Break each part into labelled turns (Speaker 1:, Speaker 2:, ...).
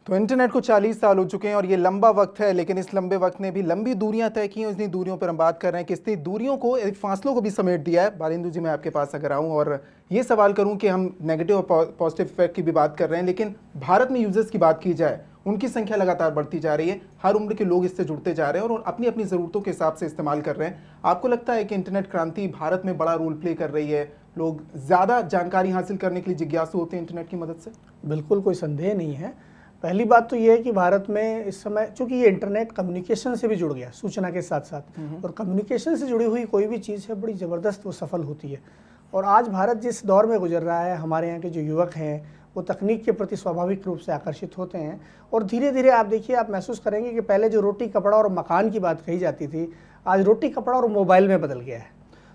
Speaker 1: तो इंटरनेट को 40 साल हो चुके हैं और ये लंबा वक्त है, लेकिन इस लंबे वक्त ने भी लंबी दूरियां तय की हैं। इतनी दूरियों पर हम बात कर रहे हैं कि इतनी दूरियों को, फासलों को भी समेट दिया है। बालिंदु जी, मैं आपके पास अगर आऊं और ये सवाल करूं कि हम नेगेटिव और पॉजिटिव इफेक्ट की भी बात कर रहे हैं, लेकिन भारत में यूजर्स की बात की जाए, उनकी संख्या लगातार बढ़ती जा रही है। हर उम्र के लोग इससे जुड़ते जा रहे हैं और अपनी अपनी ज़रूरतों के हिसाब से इस्तेमाल कर रहे हैं। आपको लगता है कि इंटरनेट क्रांति भारत में बड़ा रोल प्ले कर रही है? लोग ज़्यादा जानकारी हासिल करने के लिए जिज्ञासु होते हैं इंटरनेट की मदद से?
Speaker 2: बिल्कुल, कोई संदेह नहीं है। पहली बात तो ये है कि भारत में इस समय चूंकि ये इंटरनेट कम्युनिकेशन से भी जुड़ गया, सूचना के साथ साथ, और कम्युनिकेशन से जुड़ी हुई कोई भी चीज़ है बड़ी ज़बरदस्त वो सफल होती है। और आज भारत जिस दौर में गुजर रहा है, हमारे यहाँ के जो युवक हैं वो तकनीक के प्रति स्वाभाविक रूप से आकर्षित होते हैं। और धीरे धीरे आप देखिए, आप महसूस करेंगे कि पहले जो रोटी कपड़ा और मकान की बात कही जाती थी, आज रोटी कपड़ा और मोबाइल में बदल गया है।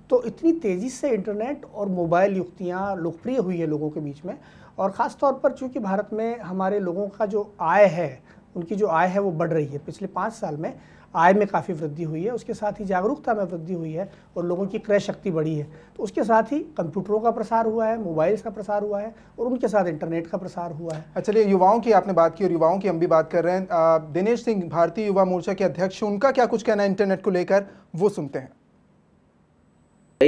Speaker 2: तो इतनी तेज़ी से इंटरनेट और मोबाइल युक्तियाँ लोकप्रिय हुई है लोगों के बीच में। और ख़ास तौर पर चूँकि भारत में हमारे लोगों का जो आय है, उनकी जो आय है वो बढ़ रही है। पिछले 5 साल में आय में काफ़ी वृद्धि हुई है, उसके साथ ही जागरूकता में वृद्धि हुई है और लोगों की क्रय शक्ति बढ़ी है। तो उसके साथ ही कंप्यूटरों का प्रसार हुआ है, मोबाइल्स का प्रसार हुआ है और उनके साथ इंटरनेट का प्रसार हुआ है।
Speaker 1: अच्छा, चलिए, युवाओं की आपने बात की और युवाओं की हम भी बात कर रहे हैं। दिनेश सिंह, भारतीय युवा मोर्चा के अध्यक्ष, उनका क्या कुछ कहना है इंटरनेट को लेकर, वो सुनते हैं।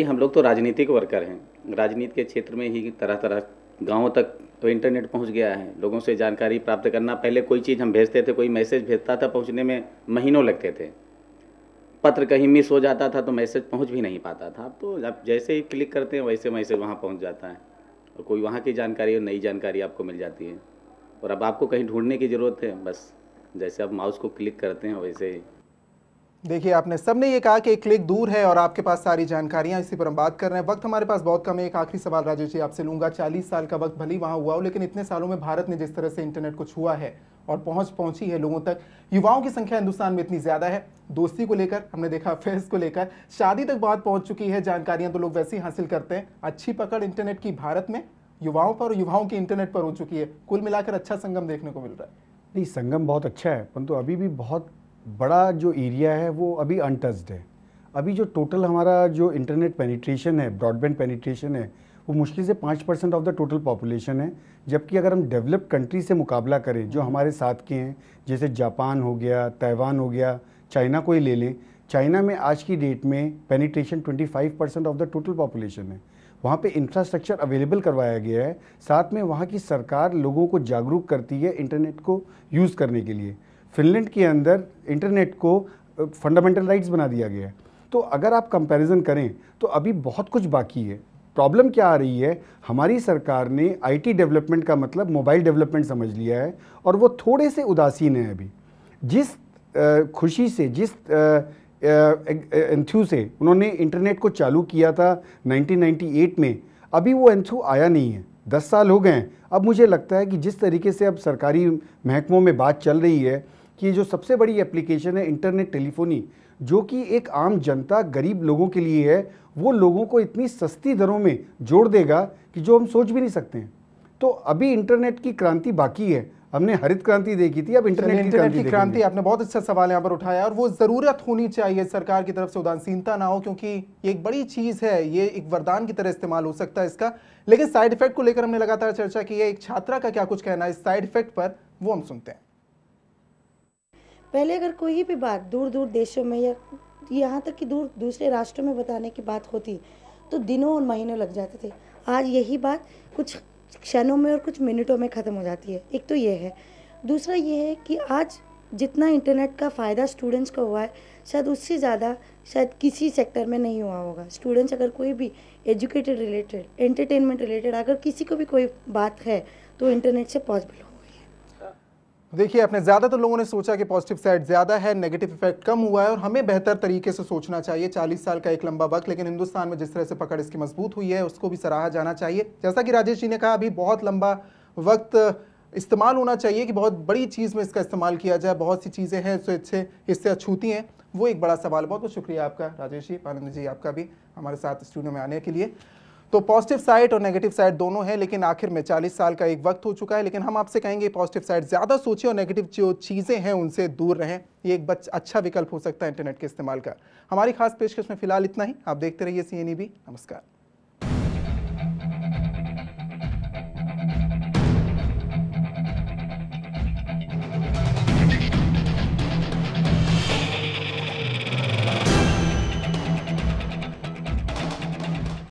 Speaker 3: हम लोग तो राजनीतिक वर्कर हैं। राजनीति के क्षेत्र में ही तरह तरह गांवों तक तो इंटरनेट पहुंच गया है। लोगों से जानकारी प्राप्त करना, पहले कोई चीज़ हम भेजते थे, कोई मैसेज भेजता था, पहुंचने में महीनों लगते थे। पत्र कहीं मिस हो जाता था तो मैसेज पहुंच भी नहीं पाता था। अब तो आप जैसे ही क्लिक करते हैं वैसे मैसेज वहां पहुंच जाता है और कोई वहां की जानकारी और नई जानकारी आपको मिल जाती है। और अब आपको कहीं ढूंढने की ज़रूरत है, बस जैसे आप माउस को क्लिक करते हैं वैसे ही।
Speaker 1: देखिए, आपने सबने ये कहा कि एक क्लिक दूर है और आपके पास सारी जानकारियां, इसी पर हम बात कर रहे हैं। वक्त हमारे पास बहुत कम है। एक आखिरी सवाल राजेश जी आपसे लूंगा। 40 साल का वक्त भले वहां हुआ हो, लेकिन इतने सालों में भारत ने जिस तरह से इंटरनेट को छुआ है और पहुंची है लोगों तक, युवाओं की संख्या हिंदुस्तान में इतनी ज्यादा है, दोस्ती को लेकर हमने देखा, अफेयर्स को लेकर, शादी तक बात पहुंच चुकी है, जानकारियां तो लोग वैसे ही हासिल करते हैं। अच्छी पकड़ इंटरनेट की भारत में युवाओं पर और युवाओं की इंटरनेट पर हो चुकी है। कुल मिलाकर अच्छा संगम देखने को मिल रहा है।
Speaker 4: नहीं, संगम बहुत अच्छा है, परंतु अभी भी बहुत बड़ा जो एरिया है वो अभी अनटच्ड है। अभी जो टोटल हमारा जो इंटरनेट पेनिट्रेशन है, ब्रॉडबैंड पेनिट्रेशन है, वो मुश्किल से 5% ऑफ द टोटल पॉपुलेशन है। जबकि अगर हम डेवलप्ड कंट्री से मुकाबला करें जो हमारे साथ के हैं, जैसे जापान हो गया, ताइवान हो गया, चाइना को ही ले लें, चाइना में आज की डेट में penetration 25% of the total population है। वहाँ पे इंफ्रास्ट्रक्चर अवेलेबल करवाया गया है, साथ में वहाँ की सरकार लोगों को जागरूक करती है इंटरनेट को यूज़ करने के लिए। फिनलैंड के अंदर इंटरनेट को फंडामेंटल राइट्स बना दिया गया है। तो अगर आप कंपैरिजन करें तो अभी बहुत कुछ बाकी है। प्रॉब्लम क्या आ रही है, हमारी सरकार ने आईटी डेवलपमेंट का मतलब मोबाइल डेवलपमेंट समझ लिया है और वो थोड़े से उदासीन है। अभी जिस खुशी से, जिस एंथ्यू से उन्होंने इंटरनेट को चालू किया था 1998 में, अभी वो एंथ्यू आया नहीं है। 10 साल हो गए हैं। अब मुझे लगता है कि जिस तरीके से अब सरकारी महकमों में बात चल रही है कि जो सबसे बड़ी एप्लीकेशन है इंटरनेट टेलीफोनी, जो कि एक आम जनता, गरीब लोगों के लिए है, वो लोगों को इतनी सस्ती दरों में जोड़ देगा कि जो हम सोच भी नहीं सकते हैं। तो अभी इंटरनेट की क्रांति बाकी है। हमने हरित क्रांति देखी थी, अब इंटरनेट की क्रांति।
Speaker 1: आपने बहुत अच्छा सवाल यहाँ पर उठाया और वो ज़रूरत होनी चाहिए सरकार की तरफ से, उदासीनता ना हो, क्योंकि ये एक बड़ी चीज़ है, ये एक वरदान की तरह इस्तेमाल हो सकता है इसका। लेकिन साइड इफेक्ट को लेकर हमने लगातार चर्चा की है। एक छात्रा का क्या कुछ कहना है इस साइड इफेक्ट पर, वो हम सुनते हैं।
Speaker 5: पहले अगर कोई भी बात दूर दूर देशों में या यहाँ तक कि दूसरे राष्ट्रों में बताने की बात होती तो दिनों और महीनों लग जाते थे। आज यही बात कुछ क्षणों में और कुछ मिनटों में ख़त्म हो जाती है। एक तो ये है। दूसरा ये है कि आज जितना इंटरनेट का फ़ायदा स्टूडेंट्स को हुआ है, शायद उससे ज़्यादा शायद किसी सेक्टर में नहीं हुआ होगा। स्टूडेंट्स अगर कोई भी एजुकेटेड रिलेटेड, एंटरटेनमेंट रिलेटेड अगर किसी को भी कोई बात है तो इंटरनेट से पॉसिबल हो गई है।
Speaker 1: देखिए, अपने ज़्यादातर लोगों ने सोचा कि पॉजिटिव साइड ज़्यादा है, नेगेटिव इफेक्ट कम हुआ है और हमें बेहतर तरीके से सोचना चाहिए। 40 साल का एक लंबा वक्त, लेकिन हिंदुस्तान में जिस तरह से पकड़ इसकी मजबूत हुई है उसको भी सराहा जाना चाहिए। जैसा कि राजेश जी ने कहा, अभी बहुत लंबा वक्त इस्तेमाल होना चाहिए कि बहुत बड़ी चीज़ में इसका इस्तेमाल किया जाए। बहुत सी चीज़ें हैं इससे अछूती हैं, वो एक बड़ा सवाल। बहुत बहुत शुक्रिया आपका राजेश जी, बालिंदु जी आपका भी हमारे साथ स्टूडियो में आने के लिए। तो पॉजिटिव साइड और नेगेटिव साइड दोनों है, लेकिन आखिर में 40 साल का एक वक्त हो चुका है। लेकिन हम आपसे कहेंगे पॉजिटिव साइड ज़्यादा सोचिए और नेगेटिव जो चीज़ें हैं उनसे दूर रहें। ये एक अच्छा विकल्प हो सकता है इंटरनेट के इस्तेमाल का। हमारी खास पेशकश में फिलहाल इतना ही। आप देखते रहिए CNEB। नमस्कार।